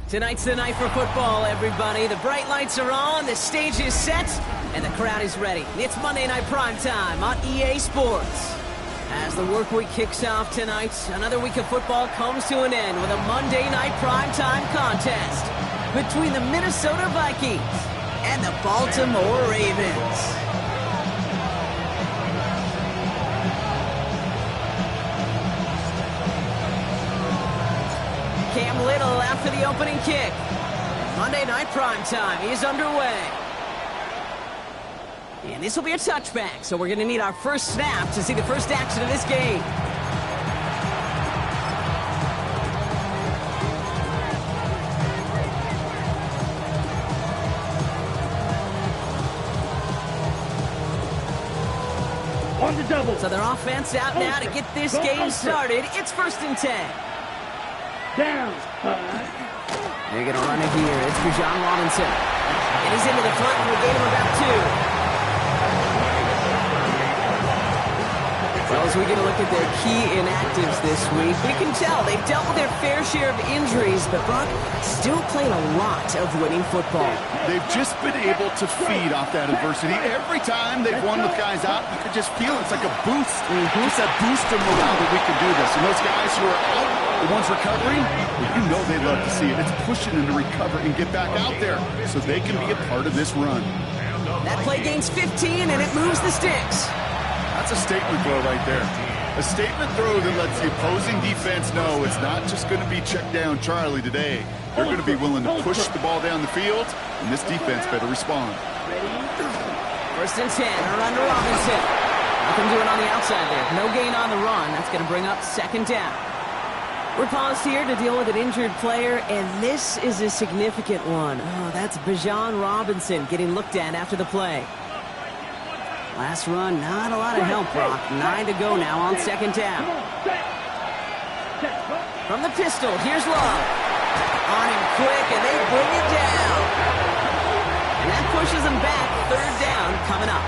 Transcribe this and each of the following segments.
Tonight's the night for football, everybody. The bright lights are on, the stage is set, and the crowd is ready. It's Monday Night Primetime on EA Sports. As the work week kicks off tonight, another week of football comes to an end with a Monday Night Primetime contest between the Minnesota Vikings and the Baltimore Ravens. Cam Little after the opening kick. Monday Night Primetime is underway. And this will be a touchback, so we're going to need our first snap to see the first action of this game. On the double. So their offense out now to get this game started. It's 1st and 10. Down. They're going to run it here. It's Badnewz Robinson. And he's into the front and we'll gain him about 2. Well, as we get a look at their key inactives this week, we can tell they've dealt with their fair share of injuries, but Brock still playing a lot of winning football. They've just been able to feed off that adversity. Every time they've won with guys out, you could just feel it's like a boost. Just that boost of morale that we can do this. And those guys who are out, the ones recovering, well, you know they love to see it. It's pushing them to recover and get back out there so they can be a part of this run. That play gains 15, and it moves the sticks. That's a statement throw right there. A statement throw that lets the opposing defense know it's not just going to be check down Charlie today. They're going to be willing to push the ball down the field, and this defense better respond. 1st and 10, a run to Robinson. Nothing doing on the outside there. No gain on the run. That's going to bring up 2nd down. We're paused here to deal with an injured player, and this is a significant one. Oh, that's Badnewz Robinson getting looked at after the play. Last run, not a lot of help, Brock. 9 to go now on 2nd down. From the pistol, here's Love. On him quick, and they bring it down. And that pushes them back. 3rd down coming up.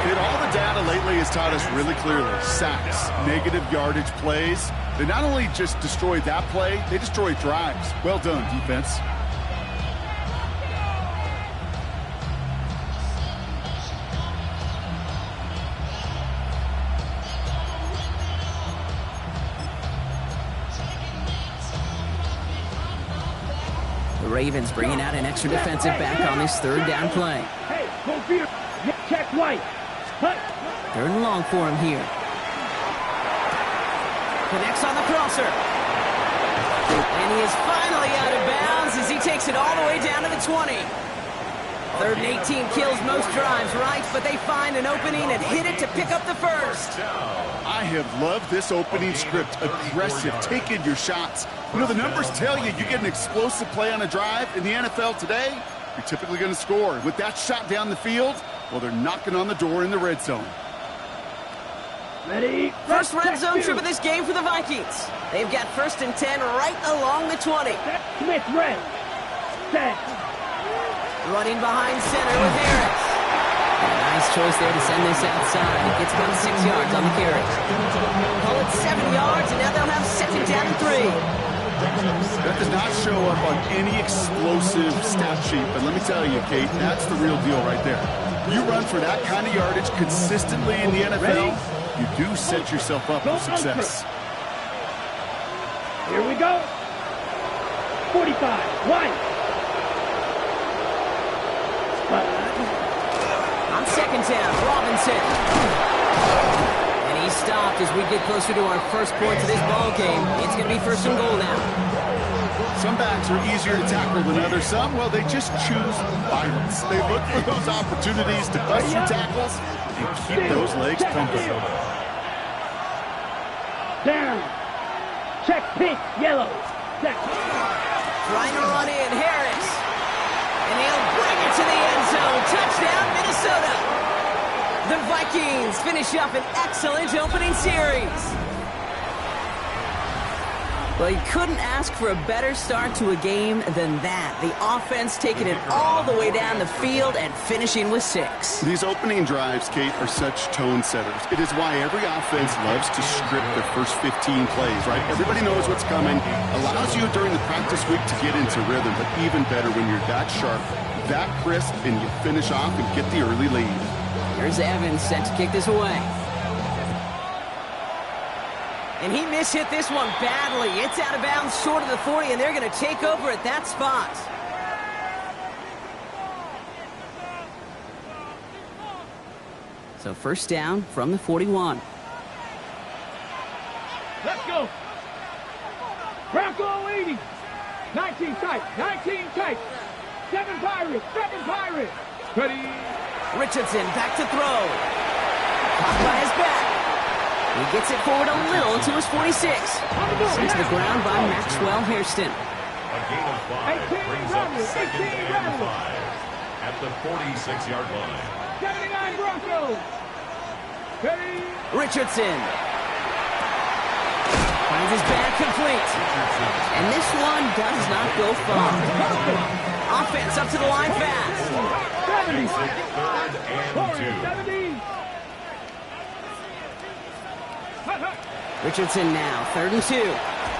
And all the data lately has taught us really clearly. Sacks, negative yardage plays. They not only just destroyed that play, they destroyed drives. Well done, defense. The Ravens bringing out an extra defensive back on this 3rd down play. Hey, go Peter. Check White. 3rd and long for him here. Connects on the crosser. And he is finally out of bounds as he takes it all the way down to the 20. 3rd and 18 kills most drives, right? But they find an opening and hit it to pick up the 1st. I have loved this opening script. Aggressive, taking your shots. You know, the numbers tell you get an explosive play on a drive in the NFL today, you're typically going to score. With that shot down the field, well, they're knocking on the door in the red zone. Ready. First red zone trip of this game for the Vikings. They've got 1st and 10 right along the 20. Smith ready. Set. Running behind center with Harris. Nice choice there to send this outside. It gets about 6 yards on the carry. Call it 7 yards, and now they'll have 2nd down and 3. That does not show up on any explosive stat sheet, but let me tell you, Kate, that's the real deal right there. You run for that kind of yardage consistently in the NFL, you do set yourself up for success. Here we go. 45. White. On 2nd down, Robinson. And he's stopped as we get closer to our first point to this ball game. It's going to be 1st and goal now. Some backs are easier to tackle than others. Some, well, they just choose violence. They look for those opportunities to bust your tackles and keep those legs pumping. Down. Check pink, yellow. Set. Trying to run in, Harris. And he'll bring it to the end zone. Touchdown, Minnesota. The Vikings finish up an excellent opening series. Well, you couldn't ask for a better start to a game than that. The offense taking it all the way down the field and finishing with 6. These opening drives, Kate, are such tone setters. It is why every offense loves to script their first 15 plays, right? Everybody knows what's coming. Allows you during the practice week to get into rhythm, but even better when you're that sharp, that crisp, and you finish off and get the early lead. Here's Evans set to kick this away. And he mishit this one badly. It's out of bounds short of the 40, and they're going to take over at that spot. So first down from the 41. Let's go. Bronco 80. 19 tight. 19 tight. 7 Pirates. 7 Pirates. Ready. Richardson back to throw. Caught by his back. He gets it forward a little to his 46. Sent to the ground by Maxwell Hairston. A gain of 5 brings up 2nd and 5 at the 46-yard line. 79 Broncos. Ready. Richardson finds his bag complete. And this one does not go far. Offense up to the line fast. 70. 3rd and 2. 70. Richardson now, 3rd and 2.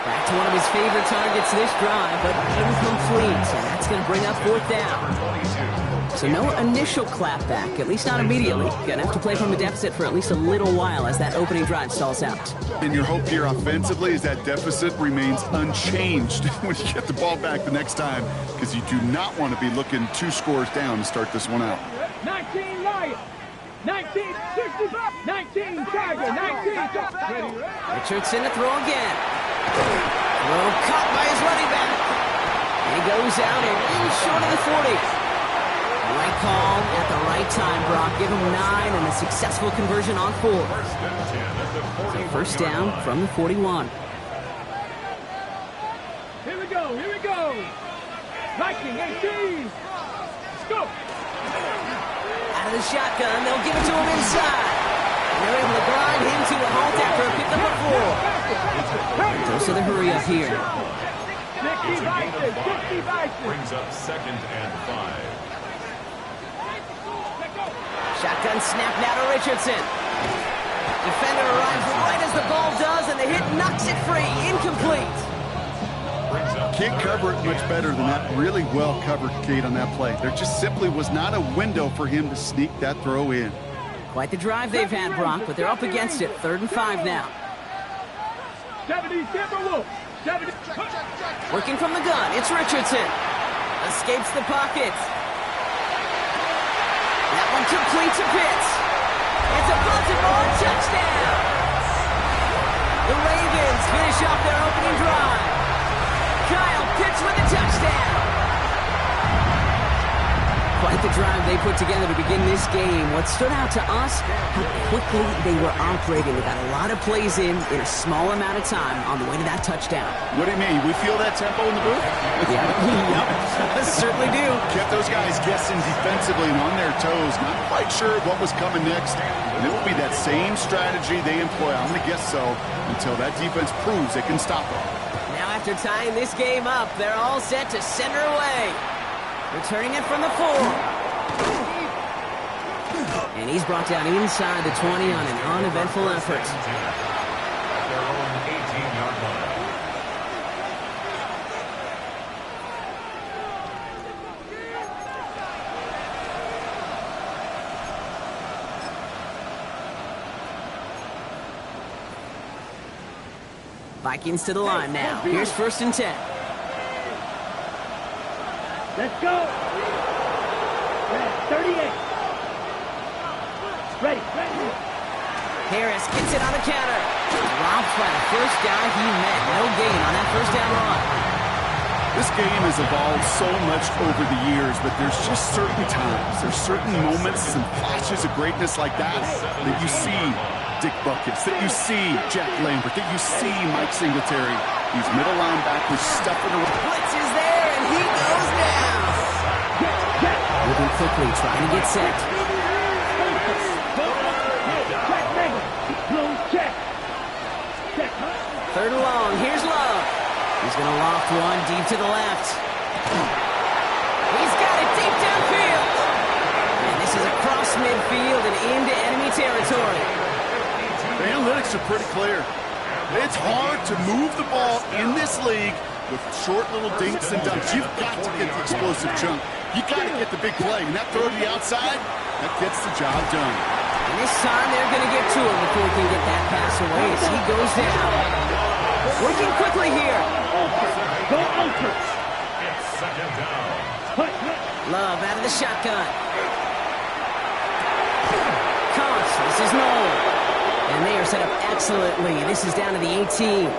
Back to one of his favorite targets this drive, but incomplete. And that's going to bring up 4th down. So no initial clapback, at least not immediately. Going to have to play from a deficit for at least a little while as that opening drive stalls out. And your hope here offensively is that deficit remains unchanged when you get the ball back the next time, because you do not want to be looking 2 scores down to start this one out. 19 Lions. 1965. 19 Tiger. 19 Ready. Richardson to throw again. Throw caught by his running back. He goes out and in short of the 40. Right call at the right time, Brock. Give him 9 and a successful conversion on 4. So first down from the 41. Here we go. Here we go. Viking 18. Let's go. Out of the shotgun, they'll give it to him inside. And they're able to grind him to a halt after a pickup of 4. Dose of the hurry up here. 60 Vikings. 60 Vikings. Brings up 2nd and 5. Shotgun snap now to Richardson. Defender arrives right as the ball does, and the hit knocks it free. Incomplete. Can't cover it much better than that. Really well covered, Kate, on that play. There just simply was not a window for him to sneak that throw in. Quite the drive they've had, Brock, but they're up against it. 3rd and 5 now. 70 Timberwolves. 70. Working from the gun, it's Richardson. Escapes the pocket. That one complete to Pitts. It's a Baltimore touchdown. The Ravens finish off their opening drive. Kyle Pitts with a touchdown. Quite the drive they put together to begin this game. What stood out to us, how quickly they were operating. They got a lot of plays in a small amount of time on the way to that touchdown. What do you mean? We feel that tempo in the booth? Yep, certainly do. Kept those guys guessing defensively and on their toes. Not quite sure what was coming next. And it will be that same strategy they employ. I'm going to guess so until that defense proves they can stop them. Now after tying this game up, they're all set to center away. Returning it from the 4. And he's brought down inside the 20 on an uneventful effort. At their own 18-yard line. Vikings to the line now. Here's 1st and 10. Let's go. 38. Ready. Harris gets it on the counter. Dropped by the first guy he met. No gain on that 1st down run. This game has evolved so much over the years, but there's just certain times, there's certain moments and flashes of greatness like that that you see Dick Buckets, that you see Jack Lambert, that you see Mike Singletary. These middle linebackers stuffing around. Blitz is there, and he goes down. Moving quickly, trying to get set. Check. 3rd and long. Here's Love. He's going to loft one deep to the left. He's got it deep downfield. And this is across midfield and into enemy territory. The analytics are pretty clear. It's hard to move the ball in this league with short little dinks and dunks. You've got to get the explosive chunk. You got to get the big play. And that throw to the outside, that gets the job done. And this time they're going to get to him before he can get that pass away as he goes down. Working quickly here. Go ultra. It's second down. Love out of the shotgun. Counts. This is Noel. And they are set up excellently. This is down to the 18.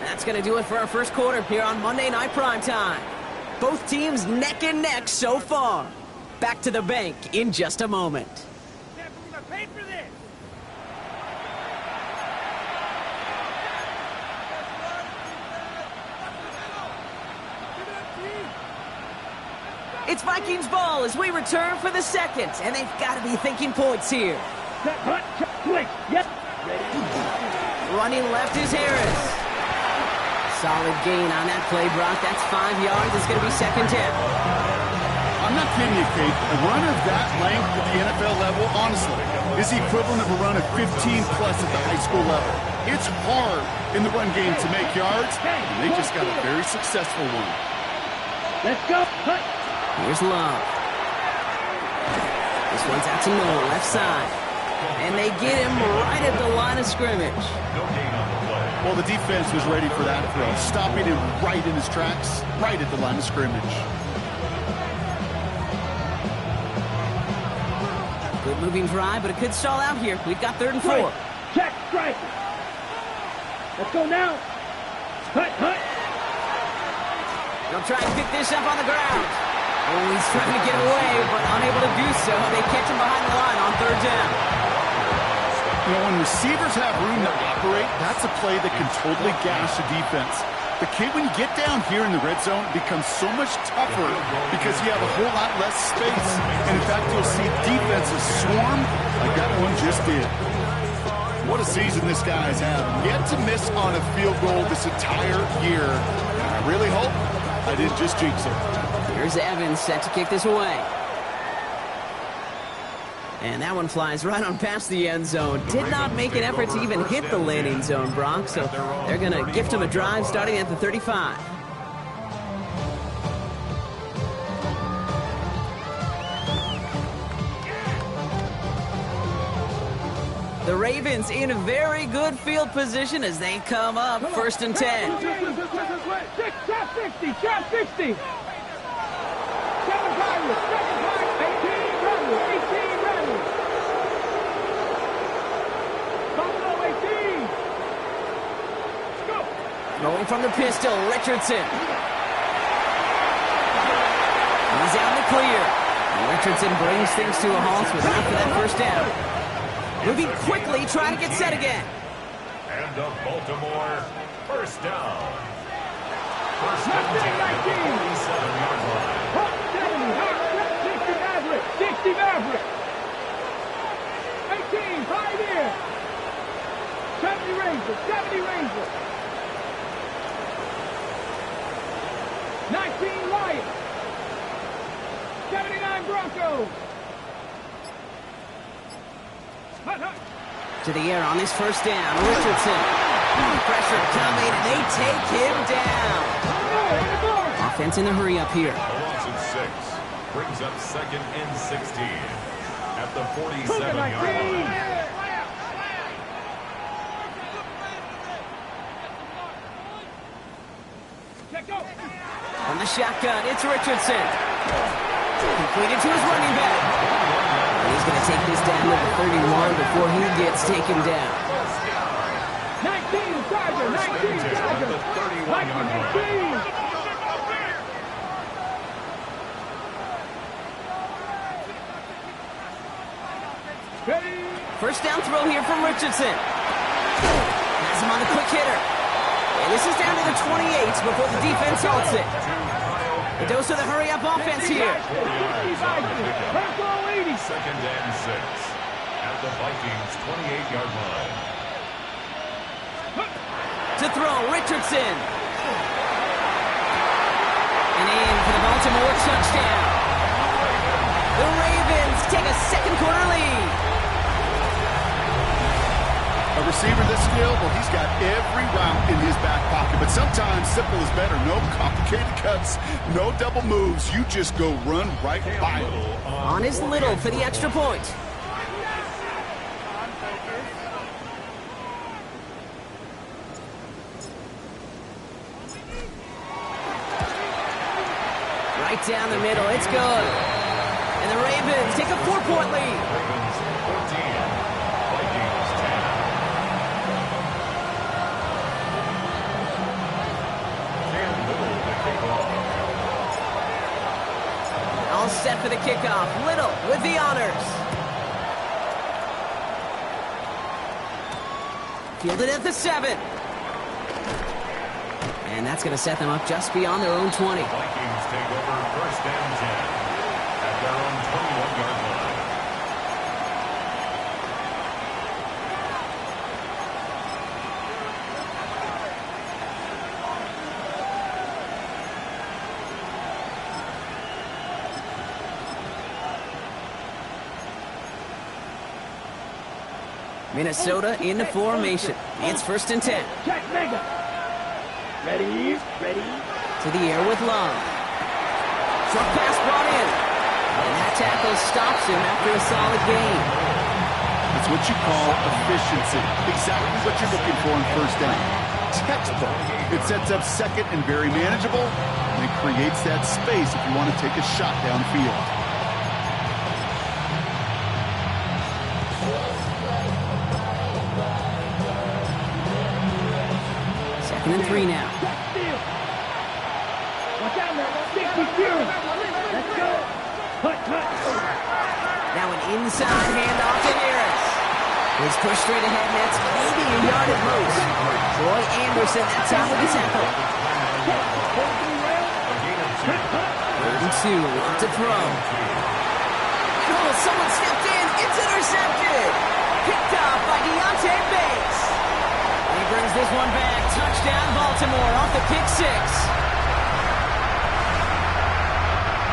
That's going to do it for our first quarter here on Monday Night Primetime. Both teams neck and neck so far. Back to the bank in just a moment. It's Vikings ball as we return for the second, and they've got to be thinking points here. Yes. Running left is Harris. Solid gain on that play, Brock. That's 5 yards. It's going to be second down. I'm not kidding you, Kate. A run of that length at the NFL level, honestly, is the equivalent of a run of 15-plus at the high school level. It's hard in the run game to make yards, and they just got a very successful one. Let's go. Here's Love. This one's out to Noel, left side. And they get him right at the line of scrimmage. Well, the defense was ready for that throw, stopping him right in his tracks, right at the line of scrimmage. Good moving drive, but it could stall out here. We've got 3rd and 4. Check, strike. Let's go now. Hut. They'll try and pick this up on the ground. Oh, he's trying to get away, but unable to do so. They catch him behind the line on 3rd down. You know, when receivers have room to operate, that's a play that can totally gash a defense. But, Kate, when you get down here in the red zone, it becomes so much tougher because you have a whole lot less space. And, in fact, you'll see defenses swarm like that one just did. What a season this guy's had. Yet to miss on a field goal this entire year. And I really hope I didn't just jinx him. Here's Evans set to kick this away. And that one flies right on past the end zone. Did not make an effort to even hit the landing zone, Brock. So they're going to gift him a drive starting at the 35. The Ravens in a very good field position as they come up 1st and 10. Trap 60. 7 Pirates. 18 Rebels. Buffalo 18. Go. Throwing from the pistol, Richardson. He's out in the clear. Richardson brings things to a halt with enough for that 1st down. Moving quickly, trying to get set again. And the Baltimore 1st down. 1st Not and 10 there, at the 19. 47-yard line. 60 Maverick. 60 Maverick. 18, 5 in. 70 Rangers. 19 Lions. 79 Broncos. To the air on this 1st down. Richardson. Pressure coming, and they take him down. Offense in the hurry up here. A loss of 6. Brings up 2nd and 16 at the 47-yard line. On the shotgun, it's Richardson. Completed to his running back. And he's going to take this down to the 31 before he gets taken down. 19 Tiger. 19 Tiger. 31-yard line. 19. Ready. 1st down throw here from Richardson. Has him on the quick hitter. And this is down to the 28 before the defense halts it. A dose of the hurry-up offense here. 2nd and 6. at the Vikings' 28-yard line. To throw, Richardson. And in for the Baltimore touchdown. The Ravens take a second quarter lead. A receiver this skilled, well, he's got every route in his back pocket. But sometimes simple is better. No complicated cuts, no double moves. You just go run right by him. On his Little for the extra point. Right down the middle, it's good. And the Ravens take a 4-point lead. Ravens 14, Vikings 10. Cam Little to kick off. All set for the kickoff. Little with the honors. Fielded at the 7. And that's going to set them up just beyond their own 20. Vikings take over first down 10 at their own 21-yard line. Minnesota in the formation. It's first and 10. Check mega. Ready. To the air with Love. Short pass brought in. And that tackle stops him after a solid gain. It's what you call efficiency. Exactly what you're looking for in first down. Textbook. It sets up second and very manageable, and it creates that space if you want to take a shot downfield. Second and 3 now. Watch out now. 60 Let's go. Cut. Now an inside handoff to Harris. He's pushed straight ahead, and that's maybe a yard at most. Troy Anderson, that's out with the tackle. Third and 2, to throw. Oh, someone stepped in. It's intercepted. Picked off by Deontay Bates. And he brings this one back. Touchdown, Baltimore, off the pick 6.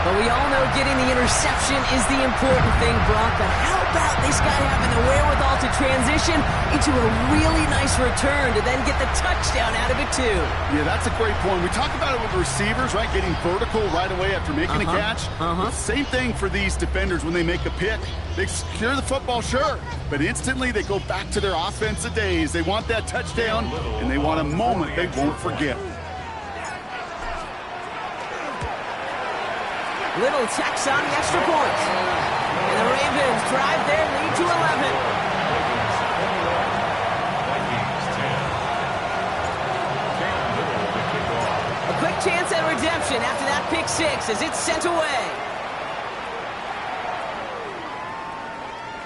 But we all know getting the interception is the important thing, Brock. But how about this guy having the wherewithal to transition into a really nice return to then get the touchdown out of it, too? Yeah, that's a great point. We talk about it with receivers, right? Getting vertical right away after making a catch. Same thing for these defenders when they make a pick. They secure the football, sure, but instantly they go back to their offensive days. They want that touchdown, and they want a moment they won't forget. Little tacks on the extra point. And the Ravens drive their lead to 11. Vikings 10. A quick chance at redemption after that pick 6 as it's sent away.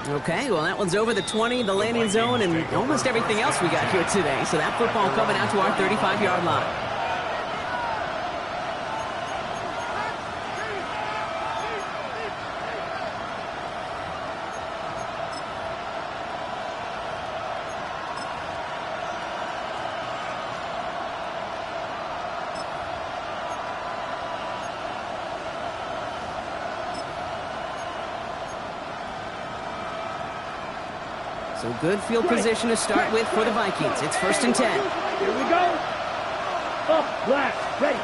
Okay, well, that one's over the 20, the landing zone, and almost everything else we got here today. So that football coming out to our 35-yard line. So good field position to start with for the Vikings. It's first and 10. Here we go. Up, left, ready.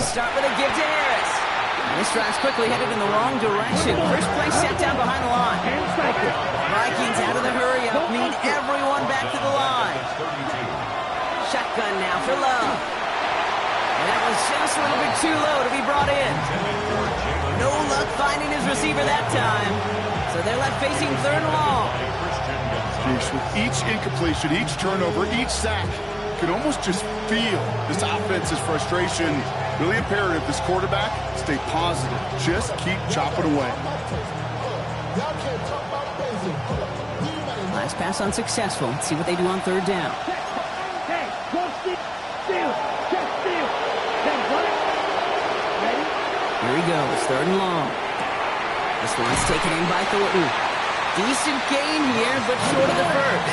Start with a give to Harris. And this drive's quickly headed in the wrong direction. First play set down behind the line. And cycle. Vikings out of the hurry up. Need everyone back to the line. Shotgun now for Love. And that was just a little bit too low to be brought in. No luck finding his receiver that time. So they're left facing third and long. With each incompletion, each turnover, each sack, you can almost just feel this offense's frustration. Really imperative this quarterback stay positive. Just keep chopping away. Last pass unsuccessful. Let's see what they do on third down. Hey, go steal. Check steal. Then run it. Ready? Here he goes, third and long. This one's taken in by Thornton. Decent gain here, but short of the first.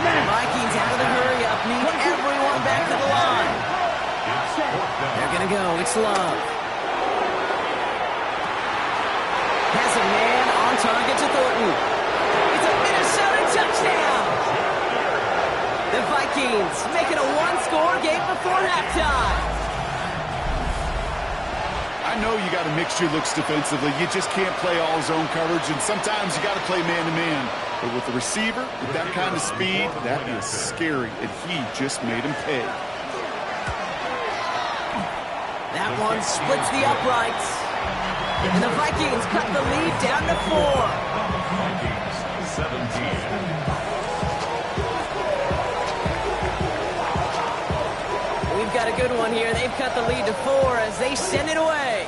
Vikings out of the hurry-up, need everyone back to the line. They're going to go. It's Love. Has a man on target to Thornton. It's a Minnesota touchdown. The Vikings make it a one-score game before halftime. I know you got to mix your looks defensively. You just can't play all zone coverage, and sometimes you got to play man-to-man. But with the receiver, with that kind of speed, that is scary, and he just made him pay. That one splits the uprights. And the Vikings cut the lead down to 4. Vikings 17. We've got a good one here. They've cut the lead to 4 as they send it away.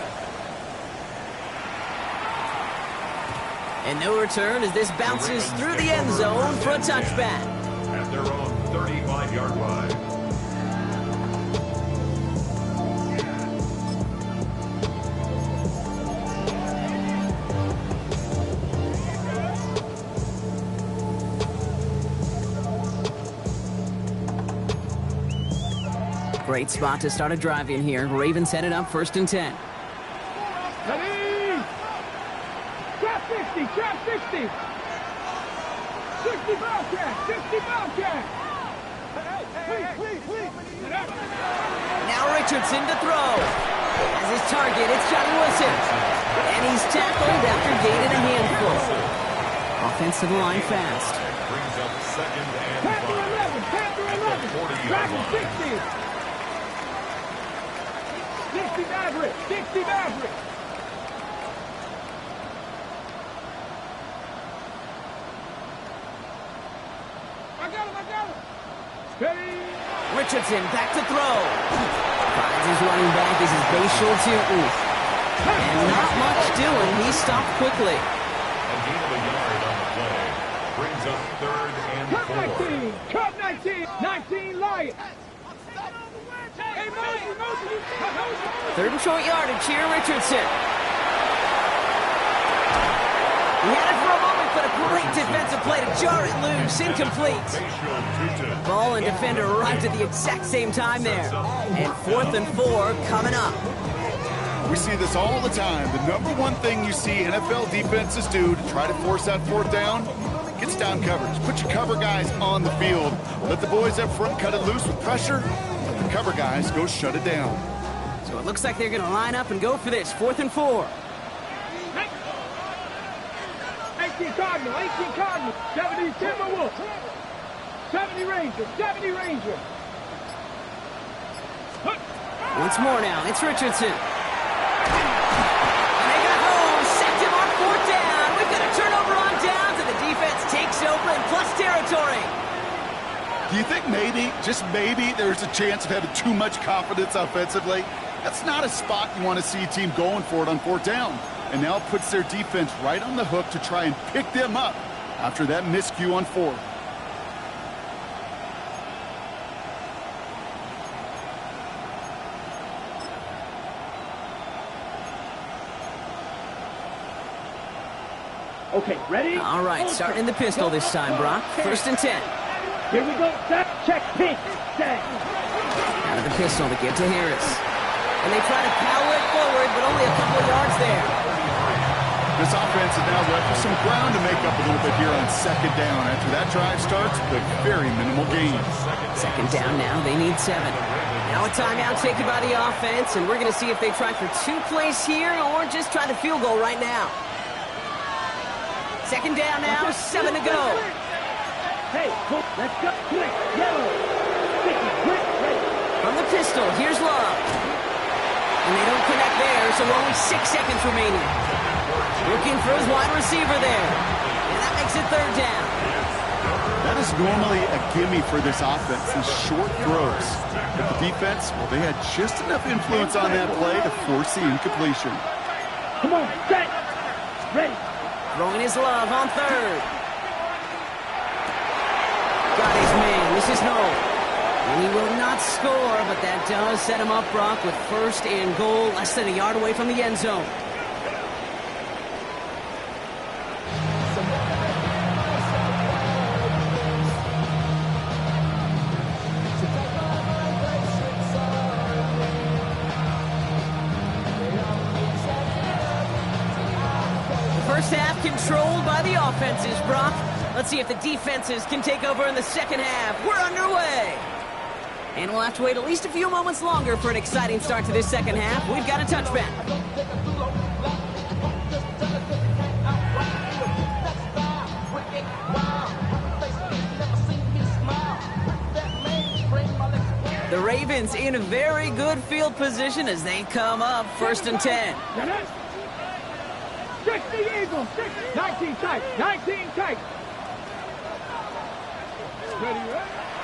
And no return as this bounces through the end zone for a touchback. At their own 35-yard line. Great spot to start a drive in here. Ravens headed up 1st and 10. Ready? Trap 60, trap 60. 60 Bobcat, 60 Bobcat. Please. Now Richardson to throw. As his target, it's Johnny Wilson. And he's tackled after gaining a handful. Offense to the line fast. Brings up 2nd and 5. Panther 11, 40-yard line. 60. 60 Maverick, 60 Maverick. I got him. Ready? Richardson back to throw. Finds his running back as his base short shooting. And not much doing. He stopped quickly. A gain of a yard on the play. Brings up 3rd and 4. Cut 19. 19 Lions. Hey, Mosey. 3rd and short yardage here, Richardson. He had it for a moment, but a great defensive play to jar it loose. Incomplete. Ball and defender arrived at the exact same time there. And 4th and 4 coming up. We see this all the time. The number one thing you see NFL defenses do to try to force that 4th down, gets down coverage. Put your cover guys on the field. Let the boys up front cut it loose with pressure. Let the cover guys go shut it down. So it looks like they're going to line up and go for this. 4th and 4. 18 Cardinal, 70 Timberwolves, 70 Rangers. Once more now, it's Richardson. And they got home, sacked him on 4th down. We've got a turnover on downs, and the defense takes over in plus territory. Do you think maybe, just maybe, there's a chance of having too much confidence offensively? That's not a spot you want to see a team going for it on 4th down. And now it puts their defense right on the hook to try and pick them up after that miscue on 4th. Okay, ready? All right, starting in the pistol this time, Brock. 1st and 10. Here we go. Check pink. Set. Out of the pistol to give to Harris. And they try to power it forward, but only a couple of yards there. This offense is now left with some ground to make up a little bit here on 2nd down. After that drive starts with very minimal gain. 2nd down now, they need 7. Now a timeout taken by the offense, and we're going to see if they try for 2 plays here or just try the field goal right now. 2nd down now, 7 to go. Hey, let's go. Quick, yellow. Sticky, quick, ready. From the pistol, here's Love. And they don't connect there, so only 6 seconds remaining. Looking for his wide receiver there. And that makes it 3rd down. That is normally a gimme for this offense, these short throws. But the defense, well, they had just enough influence on that play to force the incompletion. Come on, set. Ready. Throwing his Love on 3rd. Got his man. This is Noel. And he will not score, but that does set him up, Brock, with 1st and goal, less than a yard away from the end zone. controlled by the offenses, Brock. Let's see if the defenses can take over in the second half. We're underway. And we'll have to wait at least a few moments longer for an exciting start to this second half. We've got a touchback. The Ravens in a very good field position as they come up 1st and 10. 60 Eagles, 19 tight, 19 tight.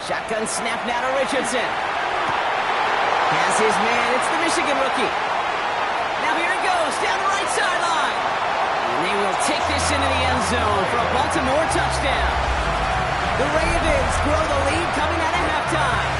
Shotgun snap now to Richardson. Has his man, it's the Michigan rookie. Now here he goes, down the right sideline. And they will take this into the end zone for a Baltimore touchdown. The Ravens grow the lead coming out of halftime.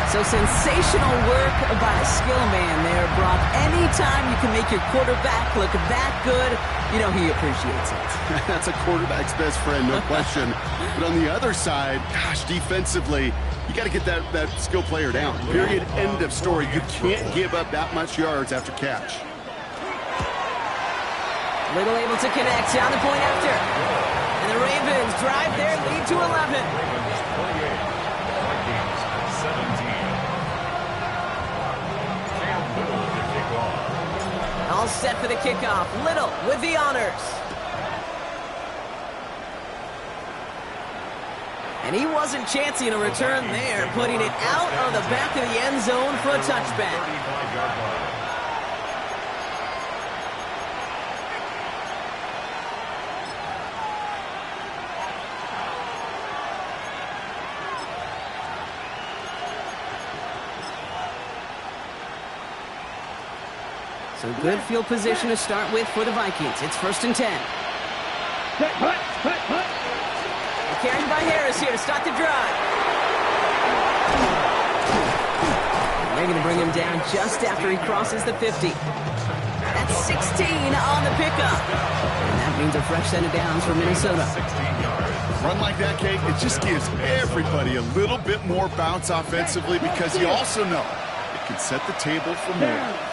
So sensational work by a skill man there, Brock. Anytime you can make your quarterback look that good, you know he appreciates it. That's a quarterback's best friend, no question. But on the other side, gosh, defensively, you got to get that skill player down. Period, end of story. You can't give up that much yards after catch. Little able to connect on the point after. And the Ravens drive their lead to 11. All set for the kickoff. Little with the honors. And he wasn't chancing a return there, putting it out of the back of the end zone for a touchback. So good field position to start with for the Vikings. It's 1st and 10. Carried by Harris here to start the drive. And they're going to bring him down just after he crosses the 50. That's 16 on the pickup. And that means a fresh set of downs for Minnesota. Run like that, Kate, it just gives everybody a little bit more bounce offensively because you also know it can set the table for more.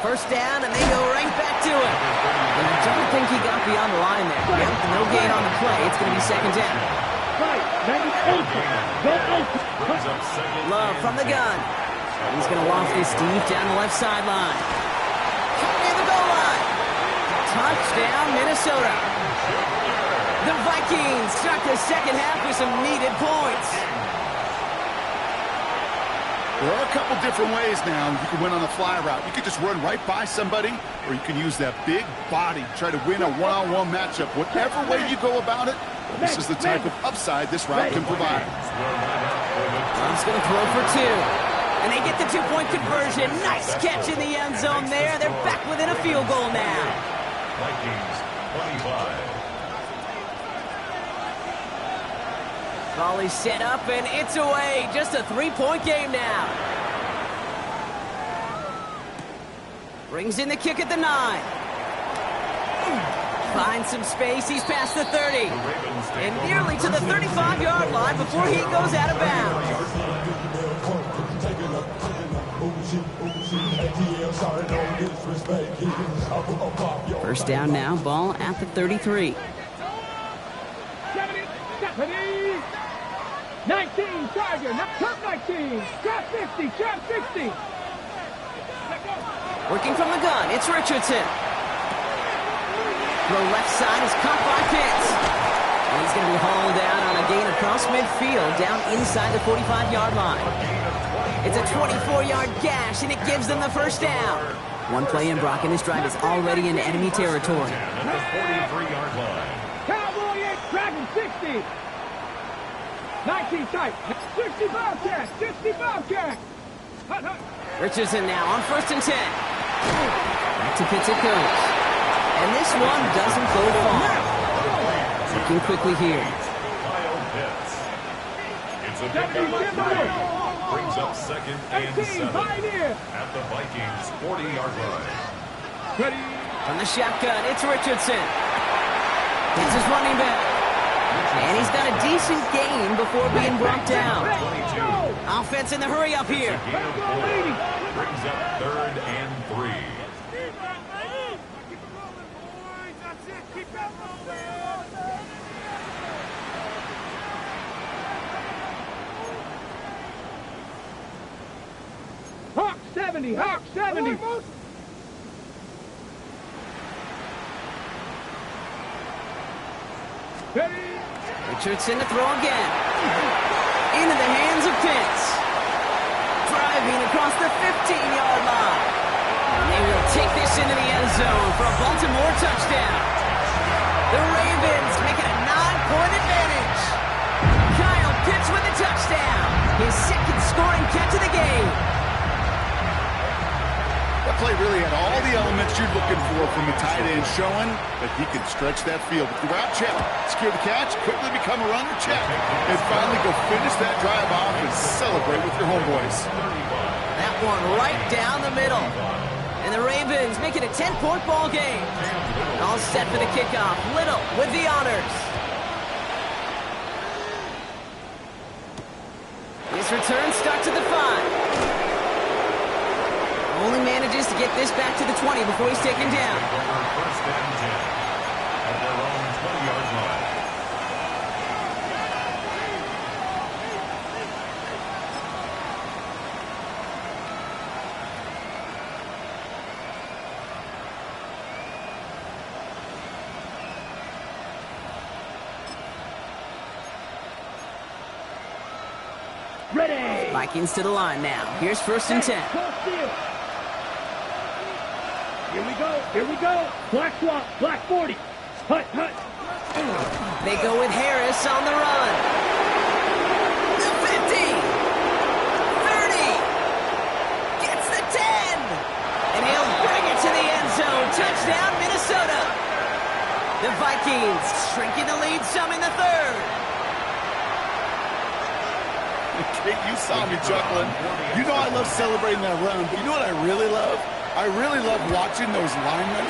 First down, and they go right back to it. And I don't think he got beyond the line there. Yep, no gain on the play. It's going to be 2nd down. Love from the gun. He's going to loft this deep down the left sideline. Near the goal line. Touchdown, Minnesota. The Vikings start the second half with some needed points. There are a couple different ways now. You can win on the fly route. You can just run right by somebody, or you can use that big body, try to win a one-on-one matchup. Whatever way you go about it, this is the type of upside this route can provide. He's going to throw for 2. And they get the 2-point conversion. Nice catch in the end zone there. They're back within a field goal now. Vikings 25. Ball is set up, and it's away. Just a 3-point game now. Brings in the kick at the 9. Finds some space. He's past the 30. And nearly to the 35-yard line before he goes out of bounds. First down now. Ball at the 33. 19, Tiger, top 19, trap 50, trap 60. Working from the gun, it's Richardson. The left side is caught by Pitts. And he's going to be hauled down on a gain across midfield, down inside the 45-yard line. It's a 24-yard gash, and it gives them the first down. One play in, Brock, and this drive is already in enemy territory. At the 43-yard line. Cowboy 8, Dragon 60. 19 tight, 60 Bobcat, 60 Bobcat. Richardson now on 1st and 10. Back to Pitts it goes. And this one doesn't go far. Looking quickly here. Kyle Pitts. It's a pickup of 3. Brings up 2nd and 7. At the Vikings 40-yard line. Ready. From the shotgun, it's Richardson. Pitts is running back. And he's got a decent gain before being brought down. Offense in the hurry up here. Brings up 3rd and 3. Hawk 70, Hawk 70. Richardson to throw again. Into the hands of Pitts. Driving across the 15-yard line. They will take this into the end zone for a Baltimore touchdown. The Ravens make it a 9-point advantage. Kyle Pitts with the touchdown. His second scoring catch of the game. That play really had all the elements you're looking for from a tight end, showing that he can stretch that field. With the route check, secure the catch, quickly become a runner check, and finally go finish that drive off and celebrate with your homeboys. That one right down the middle. And the Ravens make it a 10-point ball game. All set for the kickoff. Little with the honors. His return starts at the 5. Only manages to get this back to the 20 before he's taken down. First and 10 at their own 20-yard line. Ready. Vikings to the line now. Here's first and 10. Here we go. Here we go. Black swap. Black 40. Hut, hut. They go with Harris on the run. The 50. 30. Gets the 10. And he'll bring it to the end zone. Touchdown, Minnesota. The Vikings shrinking the lead some in the third. Kate, you saw me chuckling. You know I love celebrating that run, but you know what I really love? I really love watching those linemen,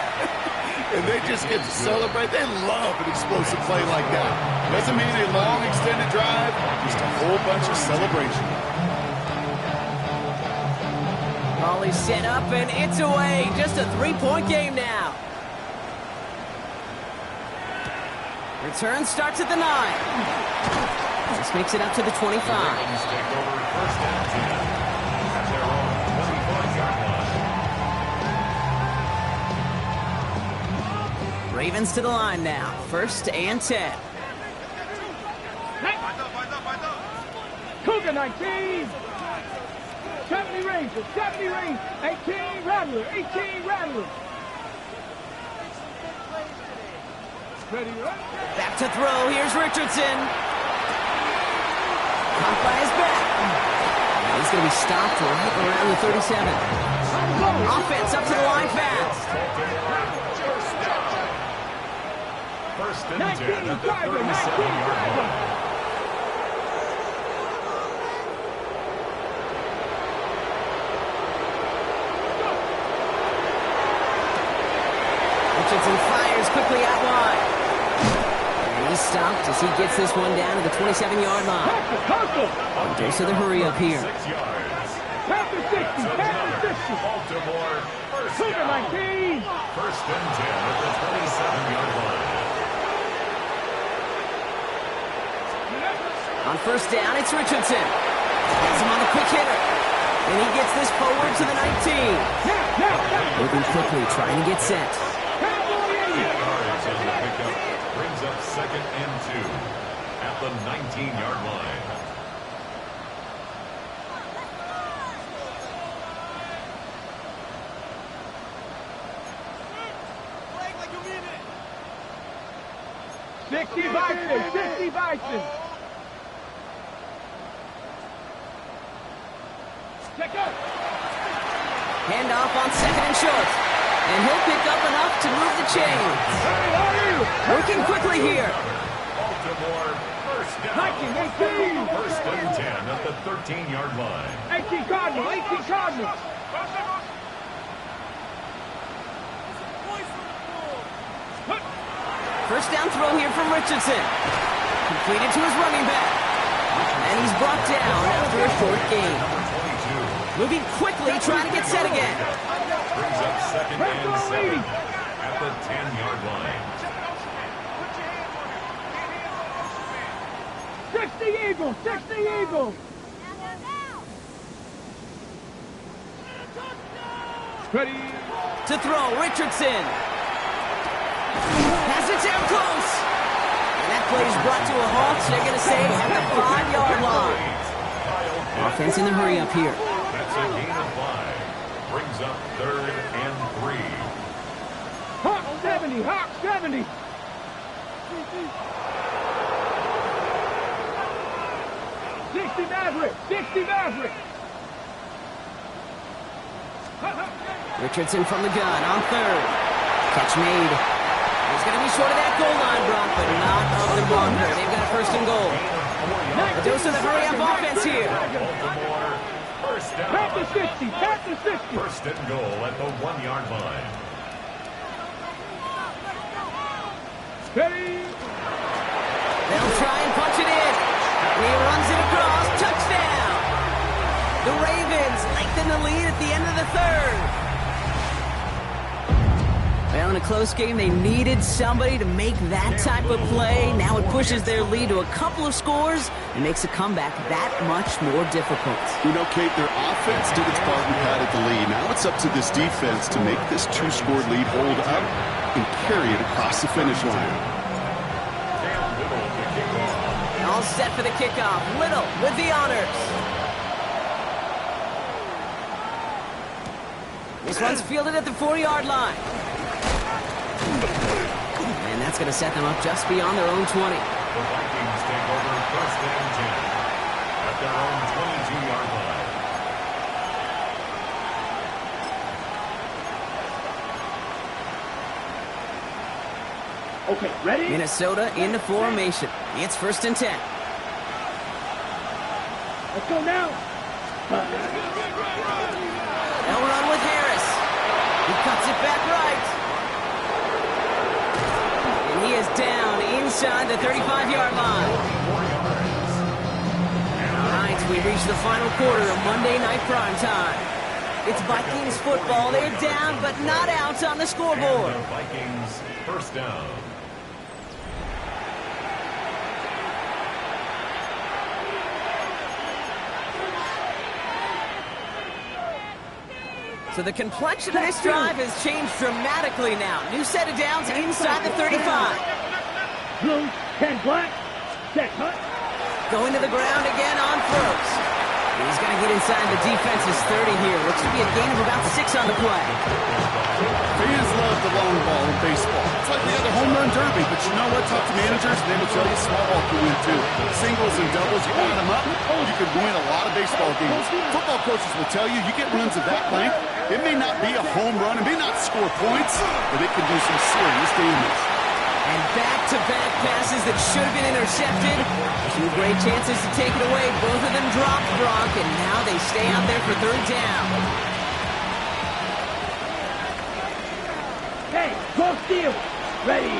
and they just get to celebrate. They love an explosive play like that. Doesn't mean a long, extended drive, just a whole bunch of celebration. Ball is set up, and it's away. Just a 3-point game now. Return starts at the 9. This makes it up to the 25. Take over first and 10 at their own 25-yard line. Ravens to the line now. First and 10. Cougar 19. 70 Rangers. 70 Rangers. 18 Rattler. 18 Rattler. Ready, right? Back to throw. Here's Richardson. Caught by his back. He's going to be stopped right around the 37. Offense up to the line fast. First and 10 at the 37-yard line. Richardson fires quickly out wide. And he's stopped as he gets this one down to the 27-yard line. Dose of the hurry up here. 6 yards. Panther 60. Panther 60. Baltimore first Cougar down. 19. First and 10 at the 27-yard line. On first down, it's Richardson. Has him on the quick hitter. And he gets this forward to the 19. Moving quickly, trying to get set. 8 yards on the pickup. Brings up second and 2 at the 19-yard line. Bison. 60 Bison. Check up. Handoff on second and short. And he'll pick up enough to move the chains. Working quickly here. Baltimore first down. First and 10 at the 13-yard line. 18 Cardinals. 18 Cardinals. First down throw here from Richardson. Completed to his running back. And he's brought down after a short gain. Moving quickly, trying to get set again. Brings up second and 7 at the 10-yard line. 60 Eagles, 60 Eagles. Ready. To throw, Richardson. Pass it down close. And that play is brought to a halt. They're going to say at the 5-yard line. Offense in the hurry up here. That's a gain of 5. Brings up 3rd and 3. Hawk 70, Hawk 70. Maverick, 60 Maverick. Richardson from the gun on 3rd. Catch made. He's going to be short of that goal line, Brock, but not of the bunker. They've got a 1st and goal. The dose of the hurry-up offense here. Back to 60, back to 60. 1st and goal at the 1-yard line. Ready. They'll try and punch it in. He runs it across. Touchdown. The Ravens lengthen the lead at the end of the 3rd. Well, in a close game, they needed somebody to make that type of play. Now it pushes their lead to a couple of scores and makes a comeback that much more difficult. You know, Kate, their offense did its part and padded the lead. Now it's up to this defense to make this 2-score lead hold up and carry it across the finish line. All set for the kickoff. Little with the honors. This one's fielded at the 4-yard line. And that's going to set them up just beyond their own 20. The Vikings take over 1st and 10 at their own 22-yard line. Okay, ready? Minnesota into formation. It's 1st and 10. Let's go now. They'll run with Harris. He cuts it back right. And he is down inside the 35-yard line. All right, we reach the final quarter of Monday Night Primetime. It's Vikings football. They're down, but not out on the scoreboard. The Vikings 1st down. So the complexion of this drive has changed dramatically now. New set of downs inside the 35. Blue, 10 black, set hut. Going to the ground again on throws. He's going to get inside the defense's 30 here. Looks to be a gain of about 6 on the play. Fans love the long ball in baseball. It's like the other home run derby, but you know what? Talk to managers, and they will tell you small ball can win too. Singles and doubles, you add them up, you could win a lot of baseball games. Football coaches will tell you, you get runs of that length, it may not be a home run, it may not score points, but it can do some serious damage. And back-to-back passes that should have been intercepted. 2 great chances to take it away. Both of them dropped, Brock, and now they stay out there for 3rd down. Hey, go steal. Ready.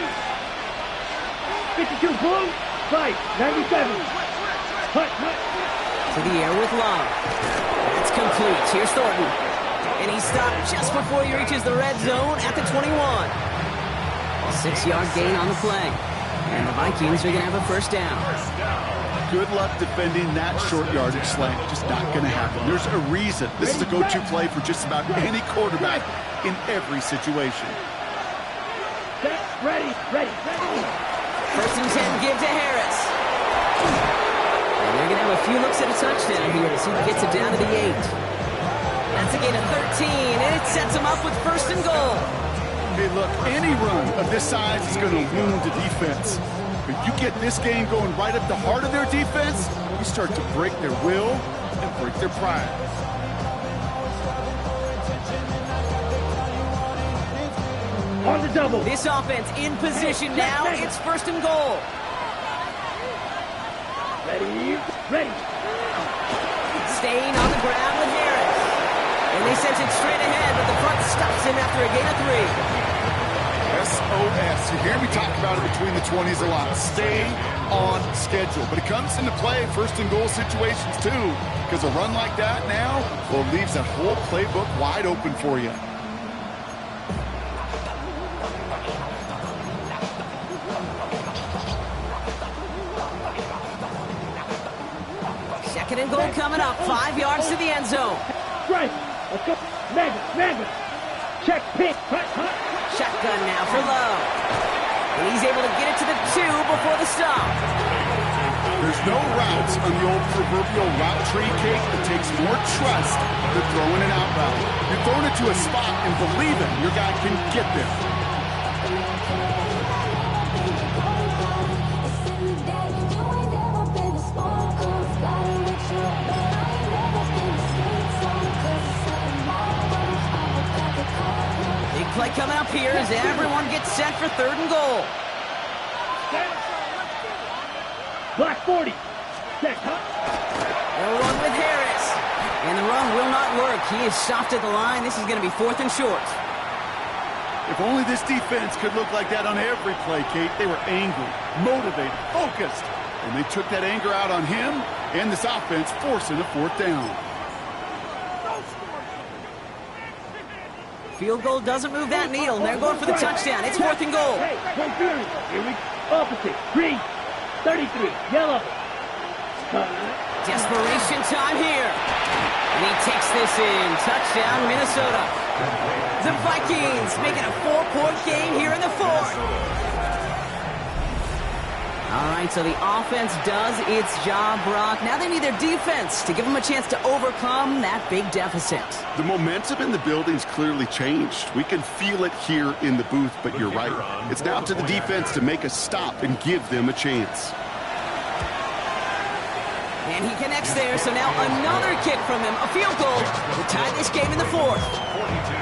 52 blue, fight, 97. Hut, hut. To the air with Long. That's complete. Here's Thornton. And he stopped just before he reaches the red zone at the 21. A 6-yard gain on the play. And the Vikings are going to have a 1st down. Good luck defending that short yardage slant. Just not going to happen. There's a reason. This is a go-to play for just about any quarterback in every situation. Set, ready, ready, ready. 1st and 10, give to Harris. And they're going to have a few looks at a touchdown here to see who gets it down to the 8. That's a gain of 13, and it sets them up with 1st and goal. Hey, look, any run of this size is going to wound the defense. But you get this game going right up the heart of their defense, you start to break their will and break their pride. On the double. This offense in position now. It's 1st and goal. Ready, ready. Staying on the ground with Harris. And they send it straight ahead, but the front stops him after a gain of 3. SOS. You hear me talk about it between the 20s a lot. Stay on schedule. But it comes into play 1st and goal situations too. Because a run like that now, well, leaves that whole playbook wide open for you. Second and goal coming up. 5 yards to the end zone. Right. Let's go. Mega. Check, pick, hut. Shotgun now for Lowe. And he's able to get it to the 2 before the stop. There's no routes on the old proverbial route tree, Kate. It takes more trust than throwing an out route. You're throwing it to a spot and believing your guy can get there. Big play coming up here as everyone gets set for 3rd and goal. Black 40. Check, hut. They'll run with Harris. And the run will not work. He is stopped at the line. This is going to be 4th and short. If only this defense could look like that on every play, Kate. They were angry, motivated, focused. And they took that anger out on him and this offense, forcing a 4th down. Field goal doesn't move that needle, and they're going for the touchdown. It's 4th and goal. Hey, here we go. Opposite. Green. 33. Yellow. Desperation time here. And he takes this in. Touchdown, Minnesota. The Vikings making a 4-point game here in the 4th. All right, so the offense does its job, Brock. Now they need their defense to give them a chance to overcome that big deficit. The momentum in the building's clearly changed. We can feel it here in the booth, but you're right. It's now to the defense to make a stop and give them a chance. And he connects there, so now another kick from him. A field goal to tie this game in the 4th. 42.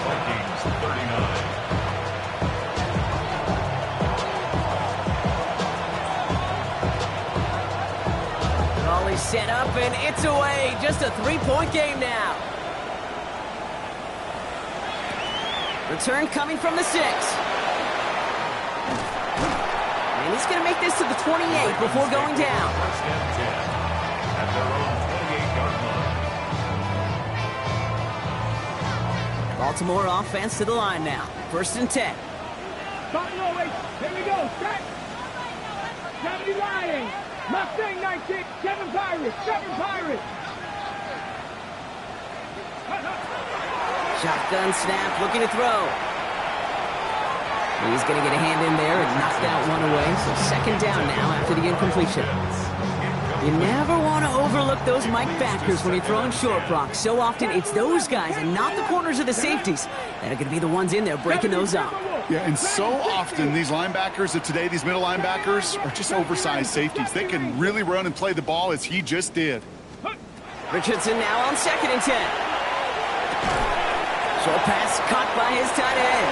Vikings 39. Ball is set up, and it's away. Just a 3-point game now. Return coming from the 6. And he's going to make this to the 28 before going down. First and 10 at their own 28-yard line. Baltimore offense to the line now. 1st and 10. Here we go. Set. 70 Lions. Mustang 19. 7 Pirates. Shotgun snap, looking to throw. He's going to get a hand in there and knock that one away. So 2nd down now after the incompletion. You never want to overlook those Mike backers when you're throwing short, Brock. So often it's those guys and not the corners or the safeties that are going to be the ones in there breaking those up. Yeah, and so often these linebackers of today, these middle linebackers, are just oversized safeties. They can really run and play the ball as he just did. Richardson now on 2nd and 10. Short pass caught by his tight end.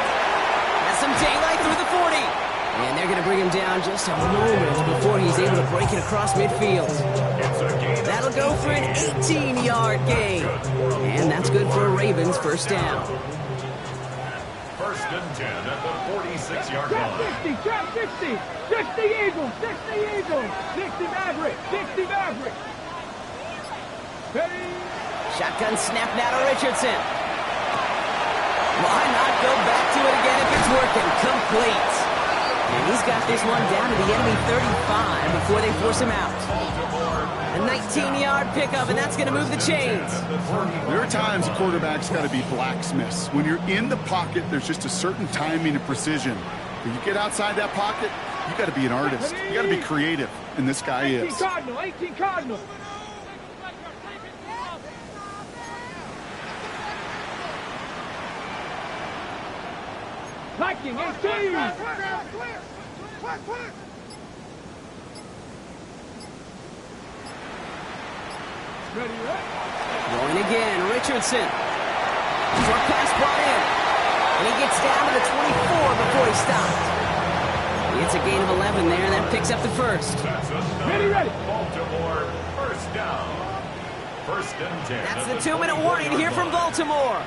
Has some daylight through the 40. And they're going to bring him down just a moment before he's able to break it across midfield. That'll go for an 18-yard gain. And that's good for a Ravens 1st down. 1st and 10 at the 46-yard line. 60. 60 Eagles. 60 Maverick. Ready. Shotgun snap now to Richardson. Why not go back to it again if it's working? Complete. And he's got this one down to the enemy 35 before they force him out. A 19-yard pickup, and that's going to move the chains. There are times quarterbacks got to be blacksmiths. When you're in the pocket, there's just a certain timing and precision. When you get outside that pocket, you got to be an artist. You got to be creative, and this guy is. 18 Cardinal. Viking 18. Going again, Richardson. Short pass brought in. And he gets down to the 24 before he stopped. He gets a gain of 11 there, and that picks up the 1st. Ready. Baltimore 1st down. 1st and 10. That's the 2-minute warning here from Baltimore.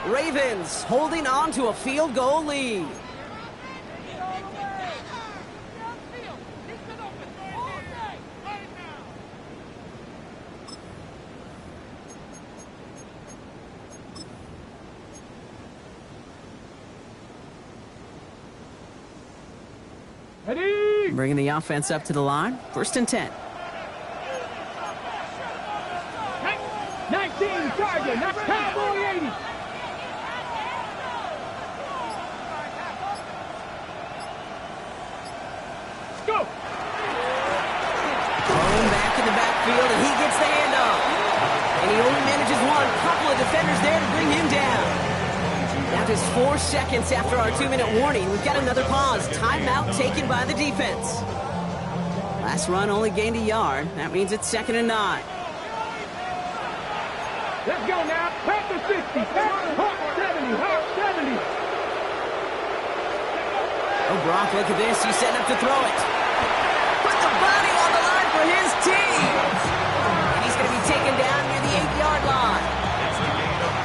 Ravens holding on to a field goal lead. Ready. Bringing the offense up to the line. 1st and 10. 19 Charger, not Cowboy 80. Go. Thrown back in the backfield, and he gets the handoff. And he only manages one. Couple of defenders there to bring him down. Now just 4 seconds after our 2-minute warning, we've got another pause. Timeout taken by the defense. Last run only gained a yard. That means it's 2nd and 9. Let's go now. Back to 60. Hawk 70. Hawk 70. Oh, Brock, look at this. He's setting up to throw it. Put the body on the line for his team. And he's going to be taken down near the 8-yard line.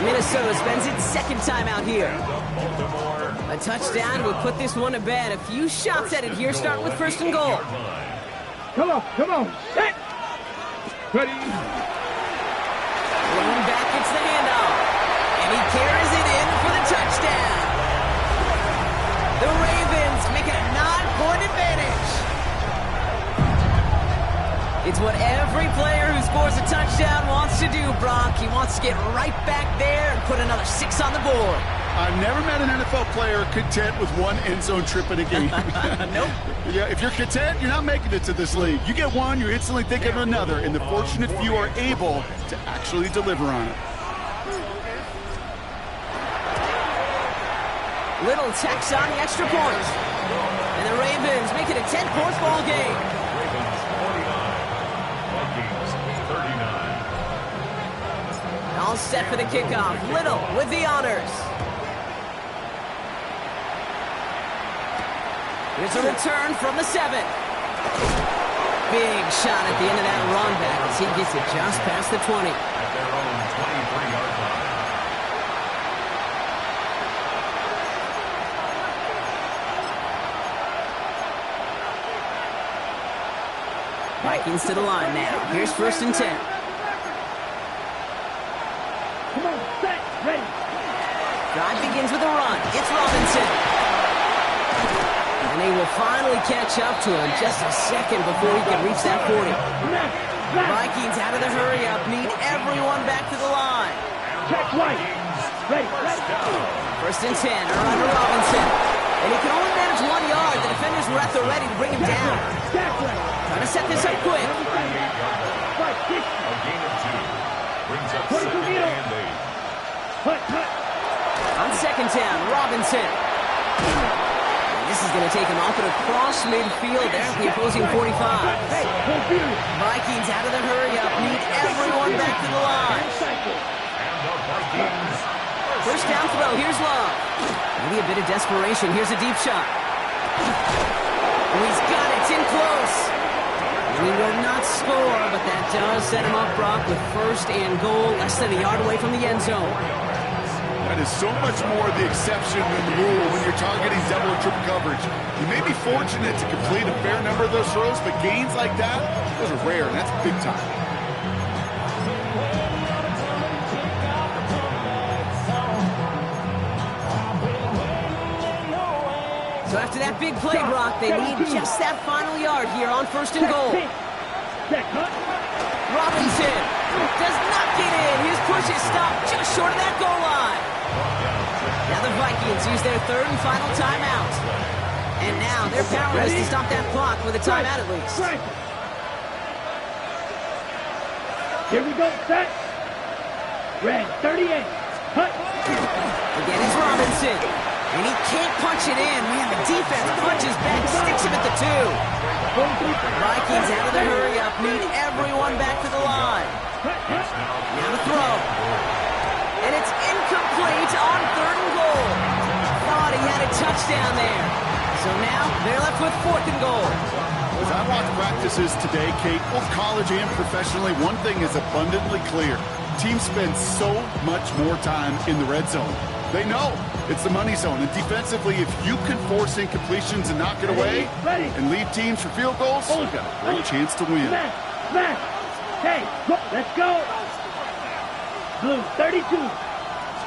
Minnesota spends its 2nd time out here. A touchdown will put this one to bed. A few shots at it here, starting with 1st and goal. Come on, come on. Set. Ready. Going back, it's the handoff. And he carries it in for the touchdown. The Ravens make it a 9-point advantage. It's what every player who scores a touchdown wants to do, Brock. He wants to get right back there and put another 6 on the board. I've never met an NFL player content with one end zone trip in a game. Nope. Yeah, if you're content, you're not making it to this league. You get one, you're instantly thinking of another, and the fortunate few are able to actually deliver on it. Little tacks on the extra point. And the Ravens make it a 10-point ball game. Ravens 49, Vikings 39. All set for the kickoff. Little with the honors. Here's a return from the 7. Big shot at the end of that run back as he gets it just past the 20. At their own 23-yard line. Vikings to the line now. Here's 1st and 10. Come on, set. Ready. Drive begins with a run. It's Robinson. And they will finally catch up to him just a second before he can reach that 40. Vikings out of the hurry up. Need everyone back to the line. Check right. Ready. 1st and 10. Around to Robinson. And he can only manage 1 yard. The defenders were at the ready to bring him down. Trying to set this up quick. 38. A gain of 2. Brings up 2nd and 8. On 2nd down, Robinson. And this is going to take him off and across midfield there at the opposing 45. Vikings out of the hurry up. Need everyone back to the line. And the Vikings. 1st down throw. Here's Love. Maybe a bit of desperation. Here's a deep shot. Oh, he's got it. It's in close. And he will not score, but that does set him up, Brock, with 1st and goal, less than a yard away from the end zone. That is so much more the exception than the rule when you're targeting double or triple coverage. You may be fortunate to complete a fair number of those throws, but gains like that, those are rare, and that's big time. So after that big play, Brock, they need just that final yard here on 1st and goal. Robinson does not get in. His push is stopped just short of that goal line. Now the Vikings use their 3rd and final timeout. And now they're powerless to stop that clock with a timeout at least. Here we go, set. Red, 38. Cut. Again, it's Robinson. And he can't punch it in. Man, the defense punches back, sticks him at the 2. Vikings out of the hurry up. Need everyone back to the line. Now the throw. And it's incomplete on 3rd and goal. Thought he had a touchdown there. So now they're left with 4th and goal. As I watch practices today, Kate, both college and professionally, one thing is abundantly clear. Teams spend so much more time in the red zone. They know it's the money zone. And defensively, if you can force incompletions and knock it away and lead teams for field goals, you've got a great chance to win. Hey, let's go. Blue, 32.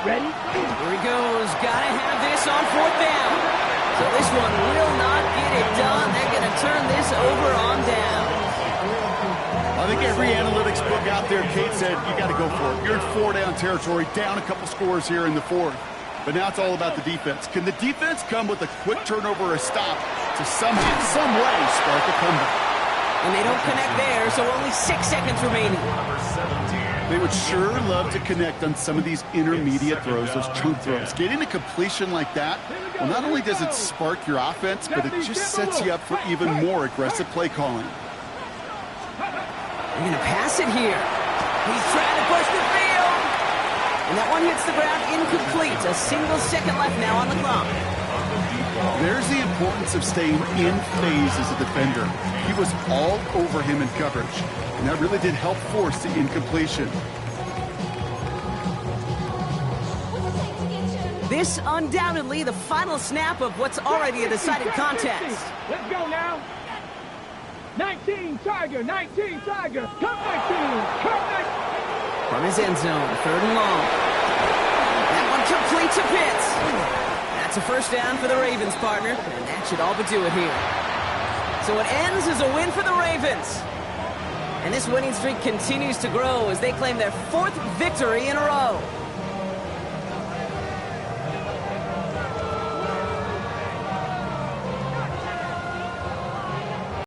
Ready? Here he goes. Gotta have this on 4th down. So this one will not get it done. They're going to turn this over on down. I think think every analytics book out there, Kate said, you got to go for it. You're in 4-down territory, down a couple scores here in the fourth. But now it's all about the defense. Can the defense come with a quick turnover or a stop to somehow, some way, spark a comeback? And they don't connect there, so only 6 seconds remaining. Number 17. They would sure love to connect on some of these intermediate throws, those chunk throws. Getting a completion like that, well, not only does it spark your offense, but it just sets you up for even more aggressive play calling. They're going to pass it here. He's trying to push the field. And that one hits the ground incomplete. A single second left now on the clock. There's the importance of staying in phase as a defender. He was all over him in coverage, and that really did help force the incompletion. This undoubtedly the final snap of what's already a decided contest. Let's go now. 19 Tiger, 19 Tiger. Come 19, come 19. From his end zone, 3rd and long. That one complete to Pitts. That's a first down for the Ravens, partner, and that should all but do it here. So it ends as a win for the Ravens. And this winning streak continues to grow as they claim their 4th victory in a row.